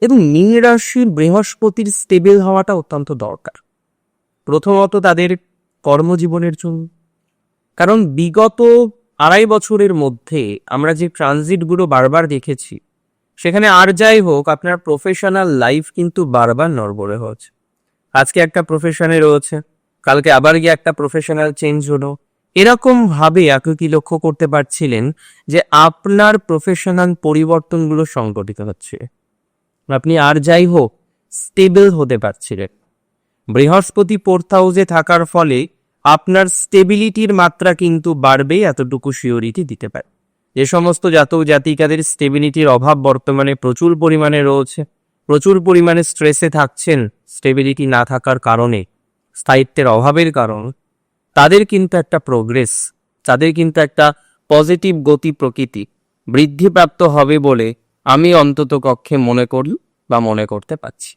এবং মীন রাশির বৃহস্পতির স্টেবল হওয়াটা অত্যন্ত দরকার, প্রথমত তাদের কর্মজীবনের জন্য। কারণ বিগত 2.5 বছরের মধ্যে আমরা যে ট্রানজিটগুলো বারবার দেখেছি, সেখানে আর যাই হোক আপনার প্রফেশনাল লাইফ কিন্তু বারবার নড়বড়ে হচ্ছে। আজকে একটা প্রফেশনে রয়েছে, কালকে আবার গিয়ে একটা প্রফেশনাল চেঞ্জ হলো। এরকম ভাবে আপনি কি লক্ষ্য করতে পারছিলেন যে আপনার প্রফেশনাল পরিবর্তনগুলো সংঘটিত হচ্ছে, আপনি আর যাই হোক স্টেবল হতে পারছিলেন। বৃহস্পতি 4th হাউসে থাকার ফলে আপনার স্টেবিলিটির মাত্রা কিন্তু বাড়বে, এতটুকু সিওরিটি দিতে পারে। যে সমস্ত জাতক জাতিকাদের স্টেবিলিটির অভাব বর্তমানে প্রচুর পরিমাণে রয়েছে, প্রচুর পরিমাণে স্ট্রেসে থাকছেন স্টেবিলিটি না থাকার কারণে, স্থায়িত্বের অভাবের কারণ, তাদের কিন্তু একটা প্রোগ্রেস, তাদের কিন্তু একটা পজিটিভ গতি প্রকৃতি বৃদ্ধিপ্রাপ্ত হবে বলে আমি অন্তত কক্ষে মনে করি বা মনে করতে পারছি।